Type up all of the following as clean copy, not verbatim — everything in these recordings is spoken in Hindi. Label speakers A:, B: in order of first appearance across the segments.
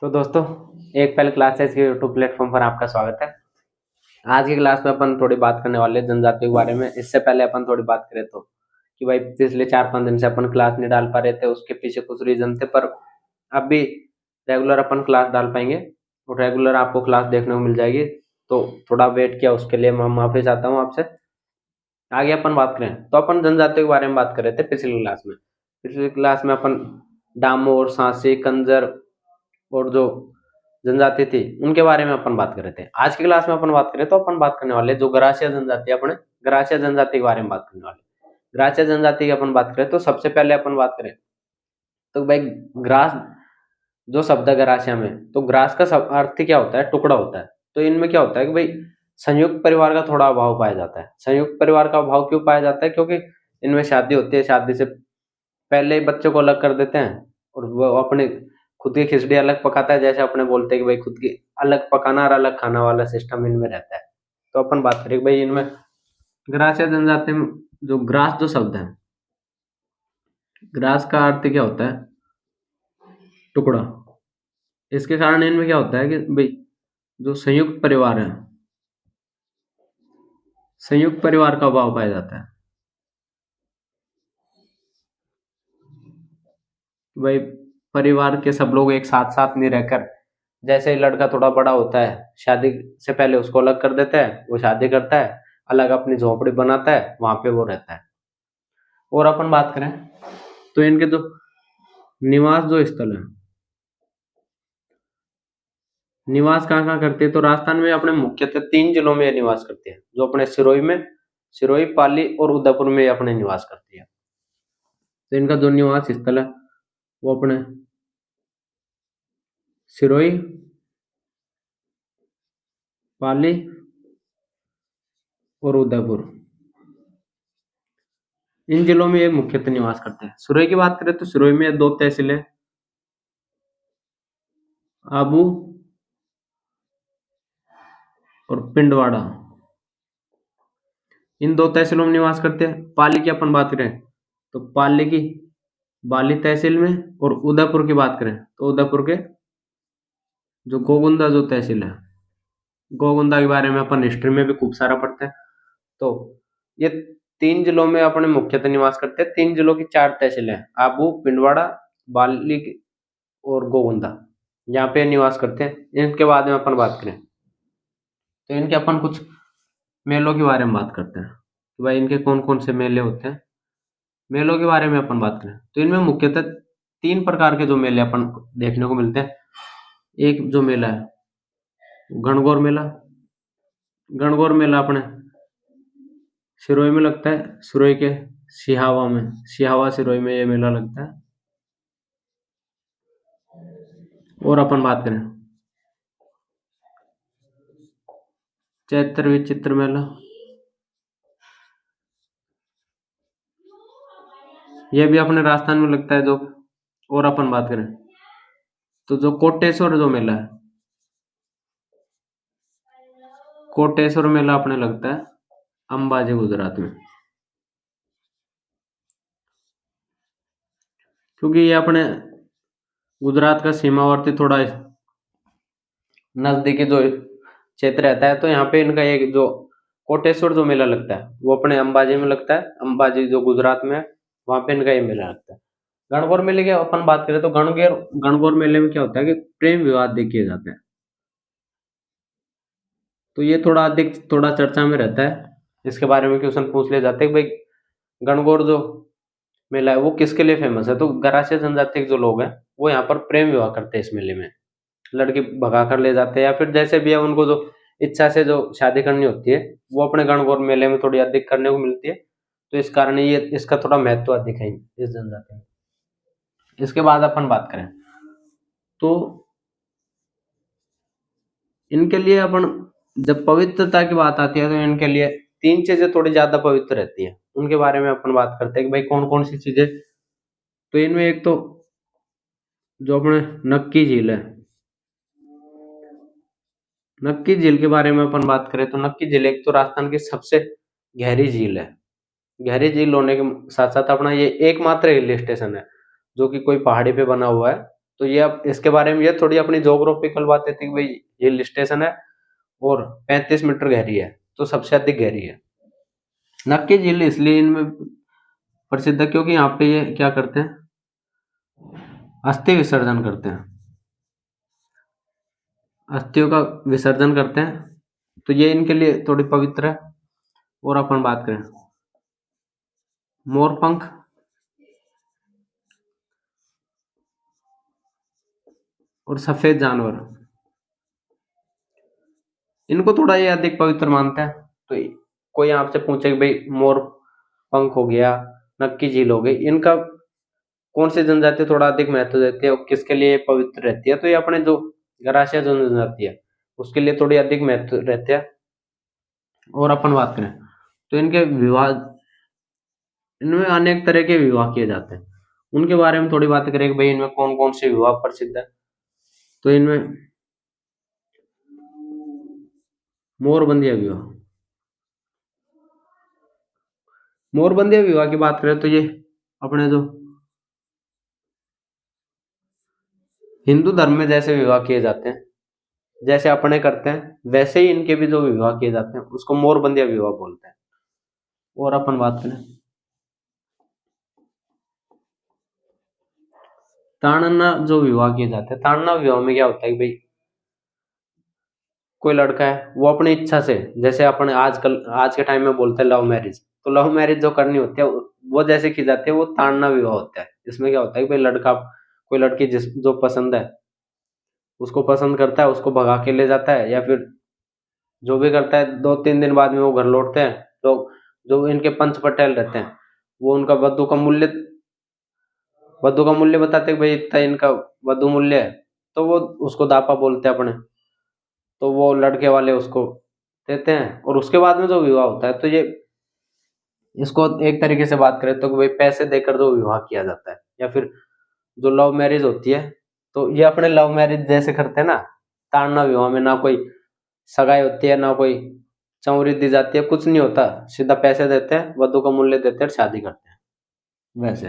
A: तो दोस्तों, एक पहले क्लासेस के यूट्यूब प्लेटफॉर्म पर आपका स्वागत है। आज की क्लास में अपन थोड़ी बात करने वाले हैं जनजातियों के बारे में। इससे पहले अपन थोड़ी बात करें तो कि भाई पिछले 4-5 दिन से अपन क्लास नहीं डाल पा रहे थे, उसके पीछे कुछ रीजन थे, पर अब भी रेगुलर अपन क्लास डाल पाएंगे और रेगुलर आपको क्लास देखने को मिल जाएगी। तो थोड़ा वेट किया, उसके लिए मैं माफी चाहता हूँ आपसे। आगे अपन बात करें तो अपन जनजातियों के बारे में बात कर रहे थे पिछली क्लास में। पिछली क्लास में अपन डामोर, सांसी, कंजर और जो जनजाति थी उनके बारे में अपन बात कर रहे थे। आज की क्लास में अपन बात करें तो अपन बात करने वाले जो गरासिया जनजाति है, अपने गरासिया जनजाति के बारे में बात करने वाले। गरासिया जनजाति की अपन बात करें तो सबसे पहले अपन बात करें तो भाई ग्रास जो शब्द है गरासिया में, तो ग्रास का अर्थ क्या होता है? टुकड़ा होता है। तो इनमें क्या होता है कि भाई संयुक्त परिवार का थोड़ा अभाव पाया जाता है। संयुक्त परिवार का अभाव क्यों पाया जाता है? क्योंकि इनमें शादी होती है, शादी से पहले ही बच्चों को अलग कर देते हैं और वो अपने खुद की खिचड़ी अलग पकाता है। जैसे अपने बोलते हैं कि भाई खुद की अलग पकाना और अलग खाना वाला सिस्टम इनमें रहता है। तो अपन बात करें भाई इनमें ग्रासिया जनजाति में जो ग्रास जो शब्द है, ग्रास का अर्थ क्या होता है? टुकड़ा। इसके कारण इनमें क्या होता है कि भाई जो संयुक्त परिवार है, संयुक्त परिवार का अभाव पाया जाता है। भाई परिवार के सब लोग एक साथ साथ नहीं रहकर, जैसे ही लड़का थोड़ा बड़ा होता है शादी से पहले उसको अलग कर देता है, वो शादी करता है, अलग अपनी झोपड़ी बनाता है, वहां पे वो रहता है। और अपन बात करें तो इनके जो निवास जो स्थल है, निवास कहाँ कहाँ करते हैं? तो राजस्थान में अपने मुख्यतः 3 जिलों में ये निवास करते हैं, जो अपने सिरोही में, सिरोही, पाली और उदयपुर में ये अपने निवास करती है। तो इनका जो निवास स्थल है वो अपने सिरोही, पाली और उदयपुर, इन जिलों में ये मुख्यतः निवास करते हैं। सिरोही की बात करें तो सिरोही में 2 तहसीलें, आबू और पिंडवाड़ा, इन 2 तहसीलों में निवास करते हैं। पाली की अपन बात करें तो पाली की बाली तहसील में, और उदयपुर की बात करें तो उदयपुर के जो गोगुंदा जो तहसील है, गोगुंदा के बारे में अपन हिस्ट्री में भी खूब सारा पढ़ते हैं। तो ये 3 जिलों में अपने मुख्यतः निवास करते हैं। 3 जिलों की 4 तहसीलें हैं, आबू, पिंडवाड़ा, बाली और गोगुंदा, यहाँ पे निवास करते हैं। इनके बाद में अपन बात करें तो इनके अपन कुछ मेलों के बारे में बात करते हैं कि भाई इनके कौन कौन से मेले होते हैं। मेलों के बारे में अपन बात करें तो इनमें मुख्यतः 3 प्रकार के जो मेले अपन को देखने को मिलते हैं। एक जो मेला है गणगौर मेला। गणगौर मेला अपने सिरोही में लगता है, सिरोही के सिहावा में, सिहावा सिरोही में ये मेला लगता है। और अपन बात करें चैत्र विचित्र मेला, ये भी अपने राजस्थान में लगता है जो। और अपन बात करें तो जो कोटेश्वर जो मेला है, कोटेश्वर मेला अपने लगता है अंबाजी, गुजरात में। क्योंकि ये अपने गुजरात का सीमावर्ती थोड़ा नजदीकी जो क्षेत्र रहता है, तो यहाँ पे इनका एक जो कोटेश्वर जो मेला लगता है वो अपने अंबाजी में लगता है। अंबाजी जो गुजरात में है, वहां पे इनका ये मेला लगता है। गणगौर मेले की अपन बात करें तो गणगौर गणगौर मेले में क्या होता है कि प्रेम विवाह किए जाते हैं। तो ये थोड़ा अधिक थोड़ा चर्चा में रहता है, इसके बारे में क्वेश्चन पूछ ले जाते हैं कि भाई गणगौर जो मेला है वो किसके लिए फेमस है? तो गरासिया जनजाति के जो लोग हैं वो यहाँ पर प्रेम विवाह करते हैं। इस मेले में लड़की भगा कर ले जाते हैं, या फिर जैसे भी है उनको जो इच्छा से जो शादी करनी होती है वो अपने गणगौर मेले में थोड़ी अधिक करने को मिलती है। तो इस कारण ये इसका थोड़ा महत्व अधिक है इस जनजाति में। इसके बाद अपन बात करें तो इनके लिए अपन जब पवित्रता की बात आती है तो इनके लिए 3 चीजें थोड़ी ज्यादा पवित्र रहती हैं। उनके बारे में अपन बात करते हैं कि भाई कौन कौन सी चीजें। तो इनमें एक तो जो अपने नक्की झील है, नक्की झील के बारे में अपन बात करें तो नक्की झील एक तो राजस्थान की सबसे गहरी झील है। गहरी झील होने के साथ साथ अपना ये एकमात्र हिल स्टेशन है जो कि कोई पहाड़ी पे बना हुआ है। तो ये अब इसके बारे में ये थोड़ी अपनी जोग्राफिकल बातें थी कि भाई ये हिल स्टेशन है और 35 मीटर गहरी है, तो सबसे अधिक गहरी है। नक्की झील इसलिए इनमें प्रसिद्ध है क्योंकि यहाँ पे ये क्या करते हैं, अस्थि विसर्जन करते हैं, अस्थियों का विसर्जन करते हैं, तो ये इनके लिए थोड़ी पवित्र है। और अपन बात करें मोरपंख और सफेद जानवर, इनको थोड़ा ये अधिक पवित्र मानते हैं। तो कोई आपसे पूछे कि भाई मोर पंख हो गया, नक्की झील हो गई, इनका कौन सी जनजाति थोड़ा अधिक महत्व देती है और किसके लिए पवित्र रहती है, तो ये अपने जो गरासिया जनजाति है उसके लिए थोड़ी अधिक महत्व रहती है। और अपन बात करें तो इनके विवाह, इनमें अनेक तरह के विवाह किए जाते हैं, उनके बारे में थोड़ी बात करें कि भाई इनमें कौन कौन से विवाह प्रसिद्ध है। तो इनमें मोरबंदिया विवाह, मोरबंदिया विवाह की बात करें तो ये अपने जो हिंदू धर्म में जैसे विवाह किए जाते हैं, जैसे अपने करते हैं, वैसे ही इनके भी जो विवाह किए जाते हैं उसको मोरबंदिया विवाह बोलते हैं। और अपन बात करें ताड़ना जो विवाह किए जाते हैं, ताड़ना विवाह में क्या होता है कि भाई कोई लड़का है वो अपनी इच्छा से, जैसे अपन आजकल आज के टाइम में बोलते हैं लव मैरिज, तो लव मैरिज जो करनी होती है वो जैसे की जाती है वो ताड़ना विवाह होता है। इसमें क्या होता है कि भाई लड़का कोई लड़की जिस जो पसंद है उसको पसंद करता है, उसको भगा के ले जाता है, या फिर जो भी करता है, 2-3 दिन बाद में वो घर लौटते हैं। तो जो इनके पंच पटेल रहते हैं वो उनका वधु का मूल्य बताते हैं कि भाई इतना इनका वधु मूल्य है, तो वो उसको दापा बोलते हैं अपने, तो वो लड़के वाले उसको देते हैं। और उसके बाद में जो विवाह होता है तो ये इसको एक तरीके से बात करें तो कि भाई पैसे देकर जो विवाह किया जाता है, या फिर जो लव मैरिज होती है तो ये अपने लव मैरिज जैसे करते हैं ना। ताड़ना विवाह में ना कोई सगाई होती है, ना कोई चौरी दी जाती है, कुछ नहीं होता, सीधा पैसे देते हैं, वधु का मूल्य देते हैं और शादी करते हैं। वैसे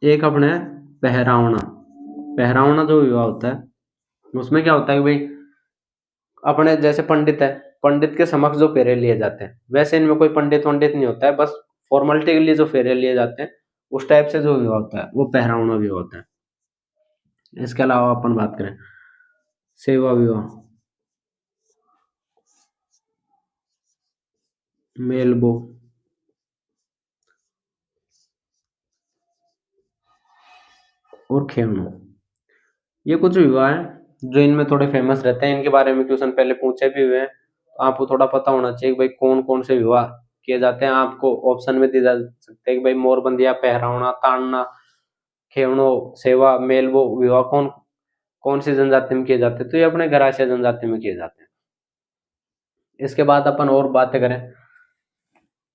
A: एक अपने पहरावना, पहरावना जो विवाह होता है उसमें क्या होता है कि भाई अपने जैसे पंडित है, पंडित के समक्ष जो फेरे लिए जाते हैं, वैसे इनमें कोई पंडित वंडित नहीं होता है, बस फॉर्मेलिटी के लिए जो फेरे लिए जाते हैं उस टाइप से जो विवाह होता है वो पहरावना विवाह होता है। इसके अलावा अपन बात करें सेवा विवाह, मेलबो और खेवनो, ये कुछ विवाह हैं जो इनमें थोड़े फेमस रहते हैं। इनके बारे में क्वेश्चन पहले पूछे भी हुए हैं, तो आपको थोड़ा पता होना चाहिए कि भाई कौन कौन से विवाह किए जाते हैं। आपको ऑप्शन में दिए जा सकते हैं कि भाई मोरबंदिया, पहरावना, ताड़ना, खेवनो, सेवा, मेलबो विवाह कौन कौन सी जनजाति में किए जाते हैं, तो ये अपने गरासिया जनजाति में किए जाते हैं। इसके बाद अपन और बातें करें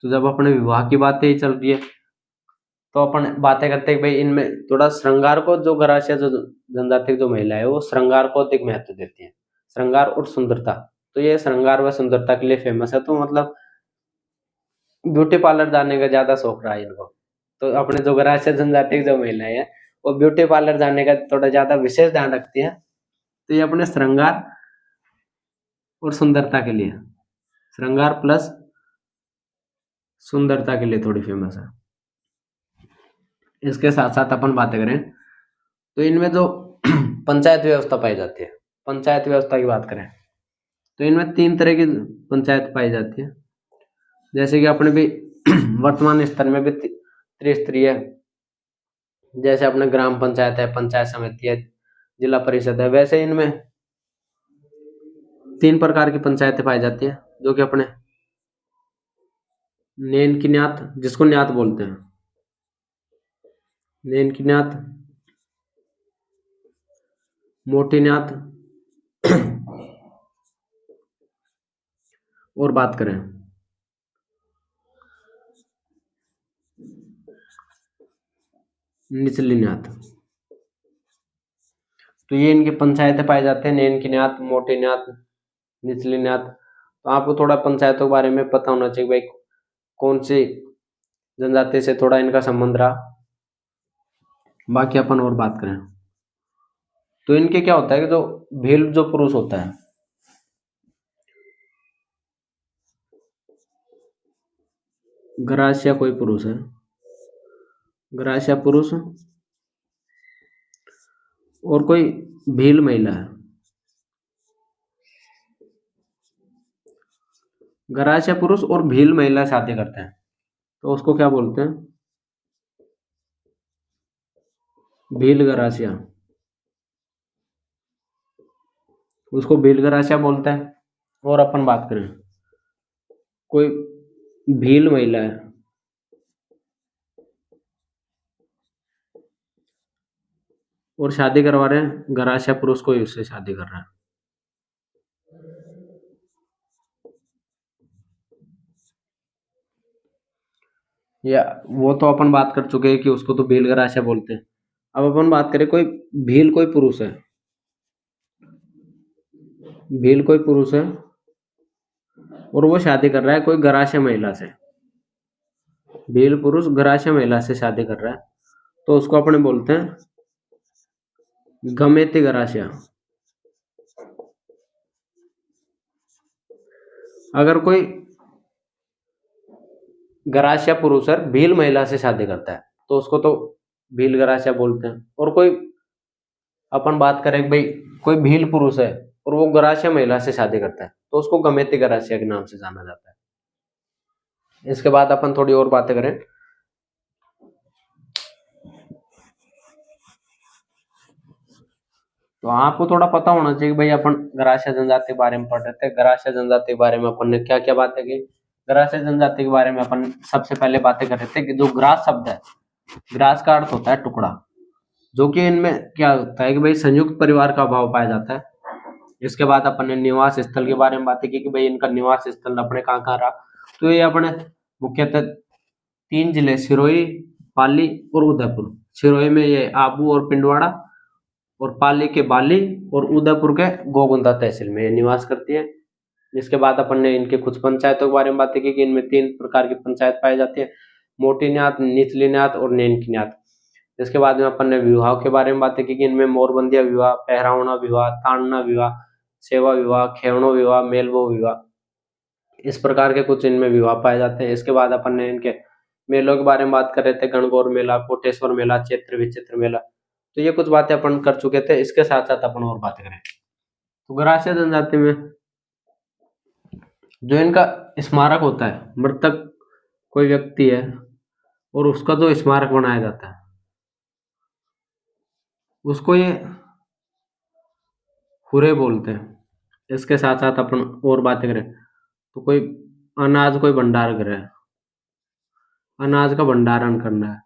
A: तो जब अपने विवाह की बातें ही चल रही है तो अपन बातें करते हैं कि भाई इनमें थोड़ा श्रृंगार को, जो गरासिया जो जनजाति की जो महिला है वो श्रृंगार को अधिक महत्व देती है, श्रृंगार और सुंदरता। तो ये श्रृंगार व सुंदरता के लिए फेमस है, तो मतलब ब्यूटी पार्लर जाने का ज्यादा शौक रहा है इनको। तो अपने जो गरासिया जनजाति की जो महिलाएं हैं वो ब्यूटी पार्लर जाने का थोड़ा ज्यादा विशेष ध्यान रखती है। तो ये अपने श्रृंगार और सुंदरता के लिए, श्रृंगार प्लस सुंदरता के लिए थोड़ी फेमस है। इसके साथ साथ अपन बातें करें तो इनमें जो पंचायत व्यवस्था पाई जाती है, पंचायत व्यवस्था की बात करें तो इनमें 3 तरह की पंचायत पाई जाती है। जैसे कि अपने भी वर्तमान स्तर में भी त्रिस्तरीय है, जैसे अपने ग्राम पंचायत है, पंचायत समिति है, जिला परिषद है, वैसे इनमें 3 प्रकार की पंचायतें पाई जाती है, जो कि अपने नेन की न्यात, जिसको न्यात बोलते हैं, नेन की न्यात, मोटी न्यात और बात करें निचली न्यात, तो ये इनकी पंचायतें पाए जाते हैं, नेन की न्यात, मोटी न्यात, निचली न्यात। तो आपको थोड़ा पंचायतों के बारे में पता होना चाहिए भाई कौन सी जनजाति से थोड़ा इनका संबंध रहा। बाकी अपन और बात करें तो इनके क्या होता है कि जो भील जो पुरुष होता है, ग्रासिया कोई पुरुष है, ग्रासिया पुरुष और कोई भील महिला है, ग्रासिया पुरुष और भील महिला शादी करते हैं तो उसको क्या बोलते हैं, भील ग्रासिया, उसको भील ग्रासिया बोलते हैं। और अपन बात करें कोई भील महिला है और शादी करवा रहे हैं ग्रासिया पुरुष को ही उससे शादी कर रहा है, या वो तो अपन बात कर चुके हैं कि उसको तो भील ग्रासिया बोलते हैं। अब अपन बात करें कोई भील कोई पुरुष है, भील कोई पुरुष है और वो शादी कर रहा है कोई ग्रासिया महिला से, भील पुरुष ग्रासिया महिला से शादी कर रहा है तो उसको अपने बोलते हैं गमेती ग्रासिया। अगर कोई ग्रासिया पुरुष है भील महिला से शादी करता है तो उसको तो भील ग्रासिया बोलते हैं। और कोई अपन बात करें कि भाई कोई भील पुरुष है और वो ग्रासिया महिला से शादी करता है तो उसको गमेती ग्रासिया के नाम से जाना जाता है। इसके बाद अपन थोड़ी और बातें करें तो आपको थोड़ा पता होना चाहिए कि भाई अपन ग्रासिया जनजाति के बारे में पढ़ रहे थे, ग्रासिया जनजाति के बारे में अपन ने क्या क्या बातें की। ग्रासिया जनजाति के बारे में अपन सबसे पहले बातें कर रहे थे कि जो ग्रास शब्द है, ग्रास का अर्थ होता है टुकड़ा, जो कि इनमें क्या होता है कि भाई संयुक्त परिवार का अभाव पाया जाता है। इसके बाद अपन ने निवास स्थल के बारे में बातें की कि भाई इनका निवास स्थल अपने कहाँ कहाँ रहा। तो ये अपने मुख्यतः 3 जिले सिरोही, पाली और उदयपुर। सिरोही में ये आबू और पिंडवाड़ा और पाली के बाली और उदयपुर के गोगुंदा तहसील में ये निवास करती है। इसके बाद अपन ने इनके कुछ पंचायतों के बारे में बातें की कि इनमें 3 प्रकार की पंचायत पाई जाती है, मोटी न्यात, निचली न्यात और नेनकी न्यात। इसके बाद में अपन ने विवाह के बारे में बातें की कि इनमें मोरबंदिया विवाह, पहरावना विवाह, ताड़ना विवाह, सेवा विवाह, खेवणो विवाह, मेलवो विवाह, इस प्रकार के कुछ इनमें विवाह पाए जाते हैं। इसके बाद अपन ने इनके मेलों के बारे में बात कर रहे थे, गणगौर मेला, कोटेश्वर मेला, चैत्र विचित्र मेला। तो ये कुछ बातें अपन कर चुके थे। इसके साथ साथ अपन और बातें करें तो ग्रासिया जनजाति में जो इनका स्मारक होता है, मृतक कोई व्यक्ति है और उसका जो स्मारक बनाया जाता है उसको ये हुरे बोलते हैं। इसके साथ साथ अपन और बातें करें तो कोई अनाज कोई भंडार गृह है, अनाज का भंडारण करना है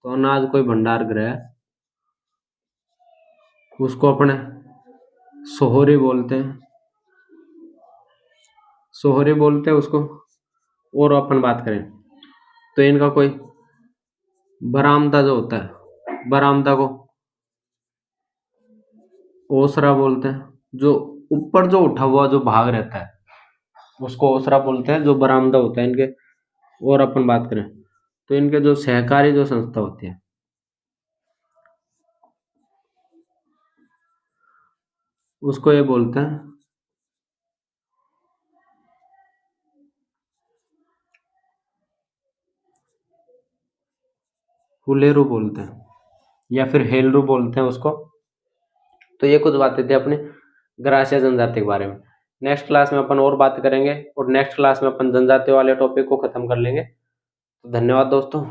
A: तो अनाज कोई भंडार गृह है, उसको अपने सोहरी बोलते हैं, सोहरी बोलते हैं उसको। और अपन बात करें तो इनका कोई बरामदा जो होता है, बरामदा को ओसरा बोलते हैं। जो ऊपर जो उठा हुआ जो भाग रहता है उसको ओसरा बोलते हैं, जो बरामदा होता है इनके। और अपन बात करें तो इनके जो सहकारी जो संस्था होती है उसको ये बोलते हैं हुलेरू बोलते हैं या फिर हेलरू बोलते हैं उसको। तो ये कुछ बातें थी अपनी ग्रासिया जनजाति के बारे में। नेक्स्ट क्लास में अपन और बात करेंगे और नेक्स्ट क्लास में अपन जनजाति वाले टॉपिक को खत्म कर लेंगे। तो धन्यवाद दोस्तों।